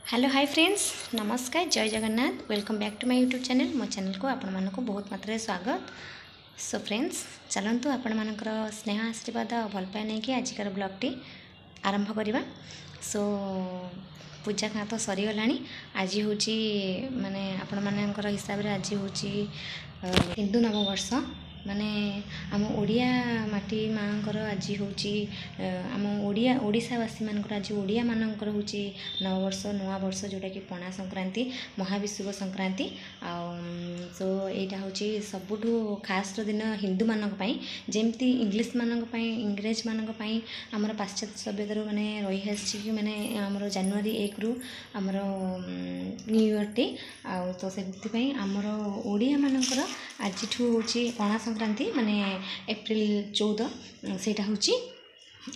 Hello hi friends नमस्कार जय Jagannath welcome back to my YouTube channel मो चैनल को आपण मानक बहुत मात्रा स्वागत। सो फ्रेंड्स चलतु आपण मानकर स्नेह आशीर्वाद और भल पाए नहीं कि आजिकार ब्लॉग टी आरंभ करवा। सो पूजा का तो सरीगला आज हूँ माने आपण मानकर हिसाब से आज हूँ हिंदू नववर्ष माने आम ओडिया माटी माँकर आज हूँ आम ओडिशावासी मानकर आज ओडिया मानकर हूँ नववर्ष नुआ वर्ष जोटा कि पणा संक्रांति महाविषुव संक्रांति सो यहाँ हूँ सबुठू खास दिन हिंदू मानक जमती इंग्लिश मानक इंग्रेज मानक आमर पाश्चात्य सभ्यतार माने रही आसी माने आमर जनवरी 1 रु आमर न्यू इयर टे तो से आमर ओडिया मानकर आज हूँ पणा संक्रांति माने एप्रिल 14 से हूँ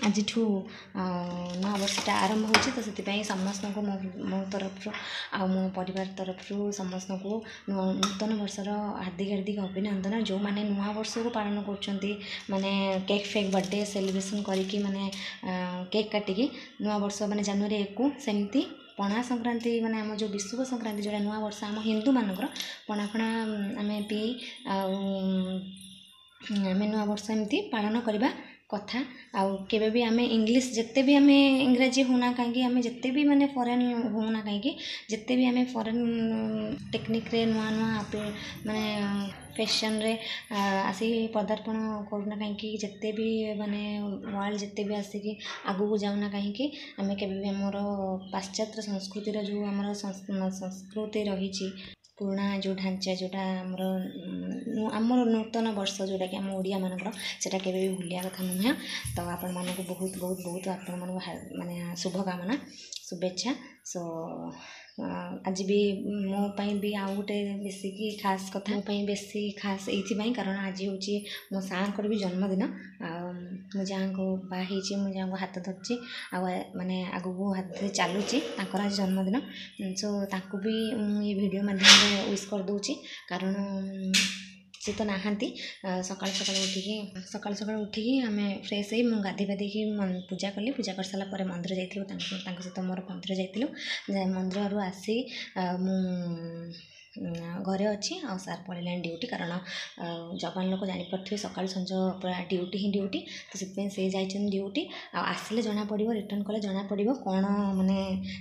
आज नवा वर्षटा आरंभ हो तो से समस्त को मो तरफ आ मो परिवार तरफ समस्त को नूतन वर्षर हार्दिक हार्दिक अभिनंदन जो मैंने नुआ वर्ष को पालन कर माने केक फेक बर्थडे सेलिब्रेशन करिकी माने केक काटिकी नुआ वर्ष माने जनवरी 1 को सेमती पणा संक्रांति माने आम जो विषुव संक्रांति जोड़ा नुआ वर्ष आम हिंदू मानकर पणा फणा आम पी आम नुआ वर्ष एमती पालन करवा कथा आउ केबे भी आमे इंग्लिश जिते भी आमे इंग्राजी होना कहीं आमे जिते भी माने फॉरेन होना कहीं जिते भी आमे फॉरेन टेक्निक रे नुआ नुआ माने फैशन रे आसी पदार्पण करूना कहीं जिते भी माने वर्ल्ड जिते भी आसिकी आगू को जाऊना कहीं आमे केबे भी हमर पाश्चात्य संस्कृतिर जो हमर संस्कृति रही पुराना जो ढांचा जोटा आमर नूतन वर्ष जोटा कि आम ओडिया मानकर सेटा केबे भी भूलिया कथा नुहे। तो आपण मानक बहुत बहुत बहुत आपण मानक माने शुभकामना शुभेच्छा। सो आज भी मोपाई भी आउ गोटे बेसिकी खास कथा मोपाई बेसी खास ये कारण आज हूँ मो साँकर भी जन्मदिन मु जहाँ को बाही मु जहाँ को हाथ धरची माने आगू को हाथ चलुची आज जन्मदिन। सो ताकू भी ये वीडियो माध्यम विश कर दूची कारण सी तो नहांती सकाल सकाल उठिकी आम फ्रेश हो गाधी पाधी पूजा कली पूजा कर सारा पर मंदिर जाइलु सहित मोर मंदिर जाइलु मंदिर आसी घरे अच्छी आ सार पड़े ड्यूटी कारण जवान लोक जापे सका संज पूरा ड्यूटी ही ड्यूटी तो से जाइए ड्यूटी आसिले जना पड़ो रिटर्न कले जना पड़ो कौन माने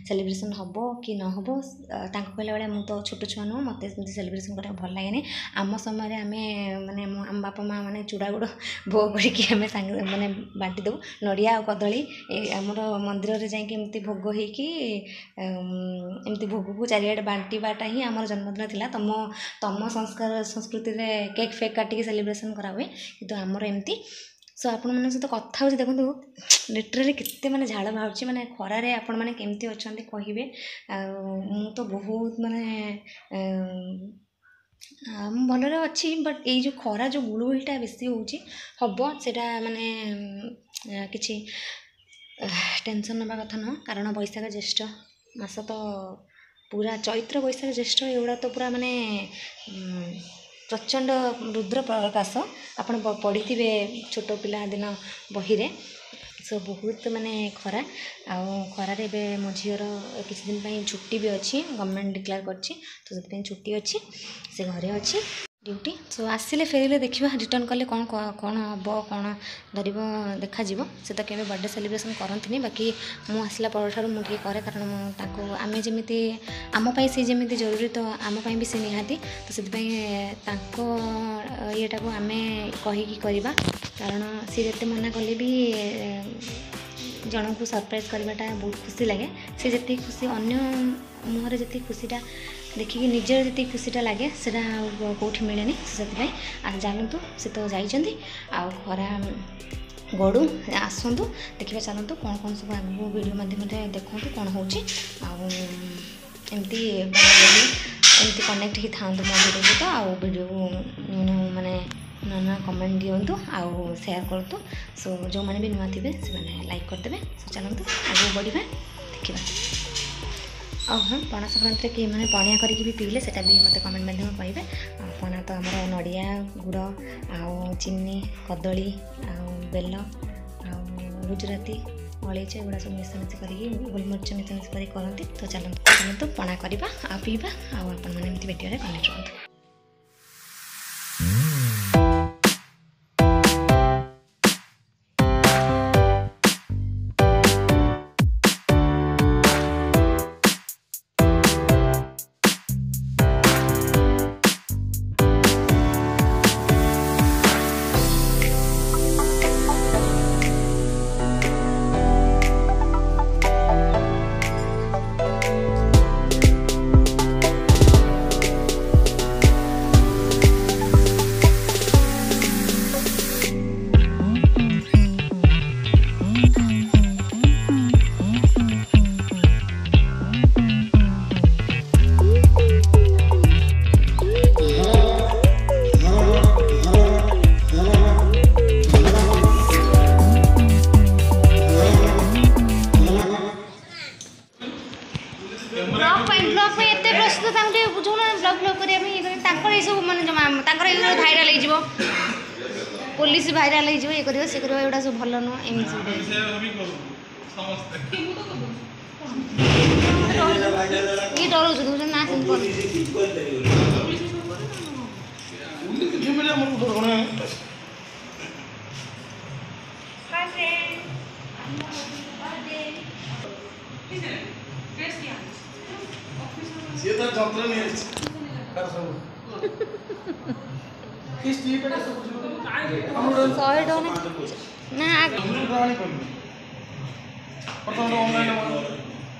सेलिब्रेशन हम कि न हम कहला बेला मुझे तो छोट छुआ नुह मत सेलिब्रेशन करा भल लगे आम समय आम माने आम बापा माँ मैंने चूड़ा गुड़ भोग करके आम सांगे मैंने बांटी देव नड़िया और कदली आमर मंदिर में जाकि भोग होमती भोग को चारिआडे बांटीबाटा ही आम जन्मदिन थिला तम संस्कार संस्कृति रे केक फेक काटिकी सेलिब्रेशन करा हुए कि आमर एमती। सो आपण मन सहित कथा हो देखो लिटराली केते माने झाड़ बाहर माने खरार आपण माने केमती अच्छे कहे मु तो बहुत माने भलरे अच्छी बट ये जो खरा जो गुलुगुलिटा बेसी होची हम सेटा माने किछि टेंशन नबा कथा न कारण बैशाख ज्येष्ठ मास तो पूरा चैत्र बैशाख ज्येष्ठ एगुड़ा तो पूरा माने प्रचंड रुद्र प्रकाश आपण पढ़ी छोट पिला दिन बही रे। सो बहुत माने खरा खरार ए मो झीर किसी दिन छुट्टी भी अच्छी गवर्नमेंट डिक्लेयर करछि तो से छुट्टी अच्छी से घरे अच्छी ड्यूटी। सो आसिले फेरिले देखा रिटर्न कले कौन कौन हम कौन धर देखा से तो केवे बर्थडे सेलिब्रेशन करती बाकी मु आसला पर मुझे करे कारण आम जमी आमपाई सी जमी जरूरी तो आमपाई भी सी निहाती तो से येटा को आम कहीकि करवा कारण सी जिते मना कले भी जन को सरप्राइज करवाटा बहुत खुशी लगे सी जी खुशी अन्य मुहर जी खुशीटा देखिए निजर जी खुशीटा लगे से कौटी मिले से जानतु से तो जाइए खरा गड़ू आसतु देखा चलतु कौन कौन सब आगे वीडियो माध्यम देखूँ कौन होमती एमती कनेक्ट ही था मो वीडियो सहित आउ वीडियो माने ना कमेंट दिंतु आउ शेयर करतु। सो जो मैंने भी नुआ थे से लाइक करदे। सो चलतु आगे बढ़ा देखा हाँ पणा संक्रांति कि मैंने पणिया करके भी पीले सेटा भी मत कमेंट माध्यम कहे पणा तो आमर नड़िया गुड़ आ चीनी कदली आ बेल आ गुजराती अलैच एगुड़ा सब मिशामिशी करके गोलमरीच मिशामिशी कर करती। तो चलते पणा करवा आ पीवा आपड़ी भिडियो कनेक्ट रुहतु। ब्लॉग में एते प्रस्तुत तांके बुझौना ब्लॉग करबा तांकर ए सब माने जमा तांकर ए भाइराल हो जिवो पुलिस भाइराल हो जिवो ए करियो से करियो एडा सब भलो न एम सब समस्त ये डरो छ तुम ना सुन कर पुलिस झुमेला मन डरना ये तो जंत्र नहीं है कर सब किस चीज पे हम 100 डॉलर ना रानी कोन प्रथम ऑनलाइन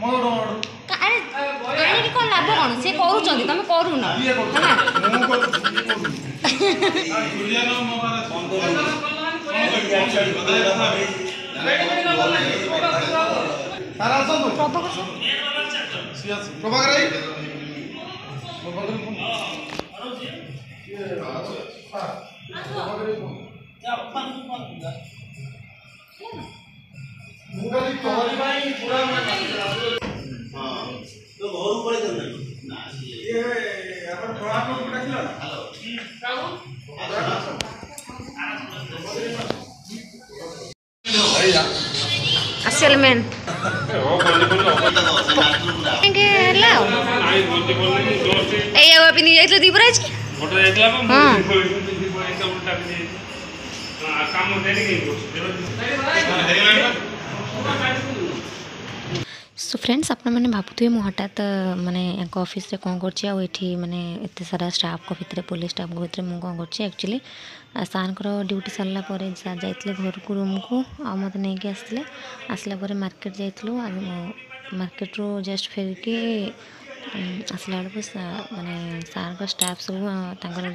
मोर डाउनलोड अरे आनी कोन लाभ कोन से करू चंदी तमे करू ना मु करू दुनिया नो मोबाइल सारा सब प्रभाकर आई सेलमैन दीपराज सो फ्रेंड्स आपण मैंने भावुए मुझे हठात माने ऑफिस रे कौन कर माने एत सारा स्टाफ को भितर पुलिस स्टाफ को भितर मुझे कौन कर एक्चुअली सार ड्यूटी सरला सार जाते घर को रूम को आ मत नहीं आसते आसला मार्केट जाइलु मार्केट रू जस्ट फेरिकी आसला बेलू माने सार का स्टाफ सब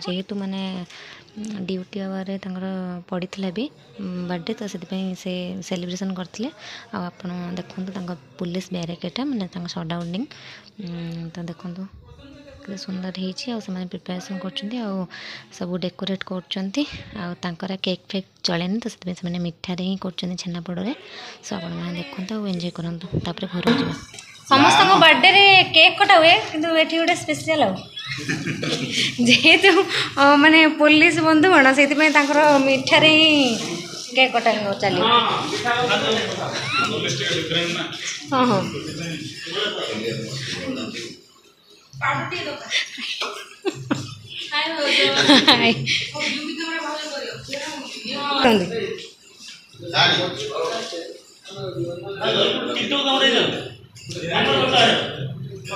जेहेतु माने ड्यूटी आवर पड़ता भी बर्थडे तो से सेलिब्रेशन करते आप देखो पुलिस बैरिकेड माने सटडाउनिंग तो देखो के सुंदर होने प्रिपेरेसन कर सब डेकोरेट कर केक फेक चलेनि तो से मिठार ही कर छेनापोड़े सो आप देखते एंजॉय करूँ तापर घर जा समस्त बर्थडे रे केक कटा हुए किंतु एठी गोटे स्पेशल जेहेतु माने पुलिस बंधुगण से मिठार ही केक कटा चलिए हाँ हाँ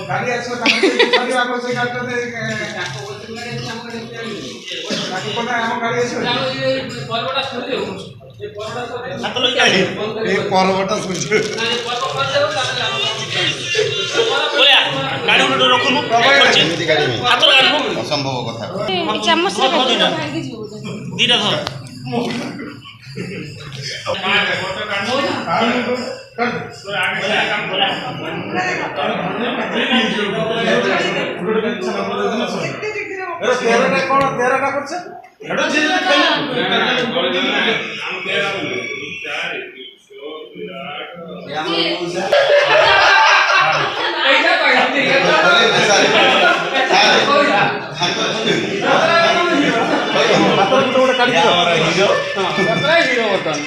गाड़ी अच्छे गाड़ी आपको से काट दे बाकी कोना हम गाड़ी अच्छे ये परवटा छोड़ दे ये परवटा हाथ लई गाड़ी ये परवटा छोड़ दे बोलिया गाड़ी उठो रखनु एमती गाड़ी में हाथ गाड़ी असंभव कथा चम्मच रे दीरा धर गाड़ी हीरो हां हीरो बर्तन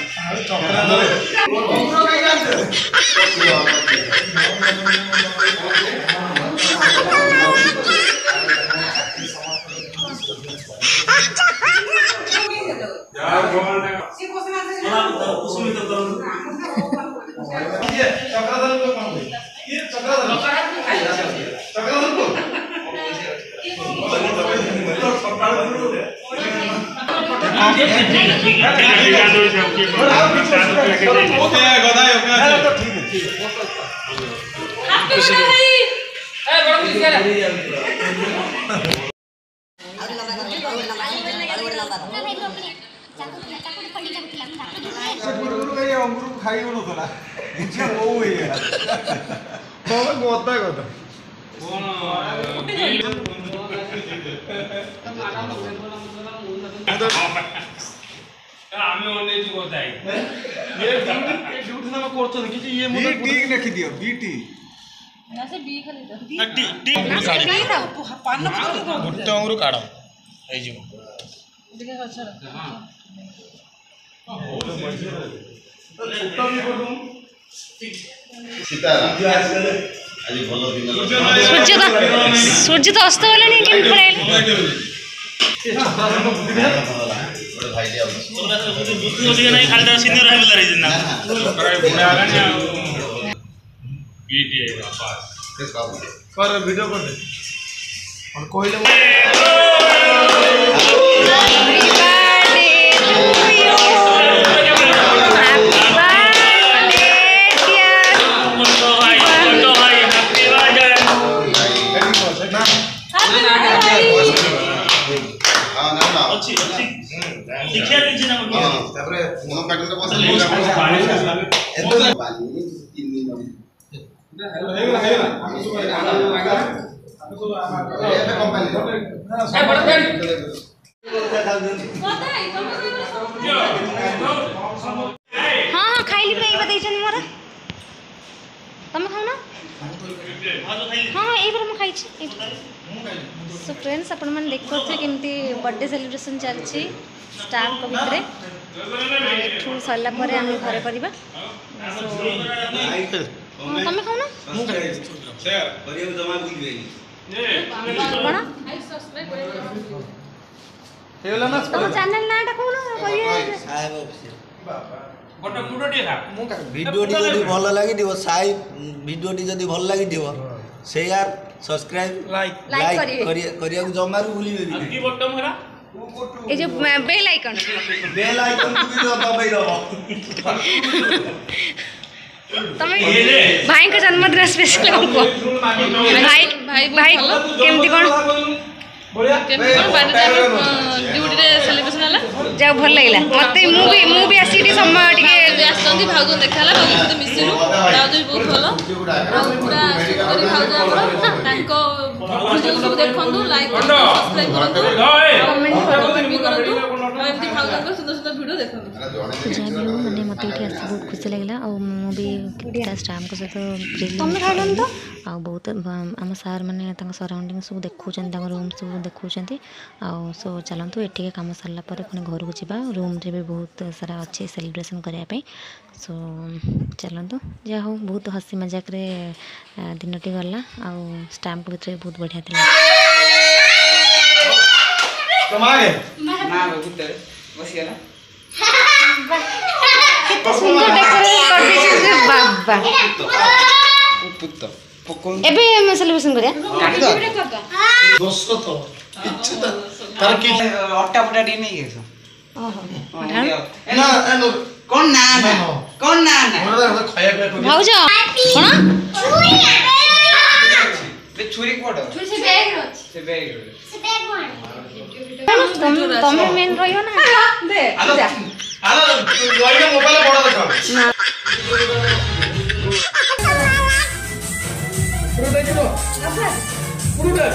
सूर्य तो अस्त गलानी वीडियो कर दे और कोई हाँ खाइली मोर तुम खाऊ ना हाँ ये खाई सो फ्रेंड्स आपण मैंने देखते केमती बर्थडे सेलिब्रेशन चलती स्टाफ भितर एठू सरला घरे करवा तुम खाऊ ना तुम चैनल नाटा कौन वीडियो जदि भल लगी साई वीडियो जदि भल लगी शेयर सब्सक्राइब लाइक करिया जमारू भूलिबे ए जो बेल आइकन भी दबाई दबो तमे भाई का जन्मदिन स्पेशल हमको भाई भाई भाई केमती कोन ड्यूटी रे सेलिब्रेशन हला जा भल लागला मते मु भी आसी समय टिके आसंती भाउज देखाला भाउज सहित मिसिलु भाउज भी बहुत भलो पूरा सुंदरी भाउज हमरो तांको वीडियो सब देखंदु लाइक सब्सक्राइब करंदु कमेंट भी करंदु एमती भाउज को सुंदर सुंदर वीडियो देखंदु जाबी मने मते के आसी बहुत खुशी लागला और मु भी स्टाफ को सहित तुम खाइलन तो आ बहुत आम सार माने तांको सराउंडिंग सब देखुचन तांको रूम सब देखुचन सो चलतु एटे कम सरला घर को जावा रूम रे भी बहुत सारा अच्छे सेलिब्रेशन करने सो चलतु जहाँ हो बहुत हसी मजाक रे दिन टी गला आ स्टाम्प भीतर बहुत बढ़िया था एबे सेलिब्रेशन करिया तार की अट्टा फटा डी नहीं है ओहो ना कौन ना कौन ना भाउज कोन छुरी कोड छुरी से बैग तुम मेन रहियो ना दे जा आलो लइका मोबाइल बड़ देखो पुरुडे किलो पुरुडे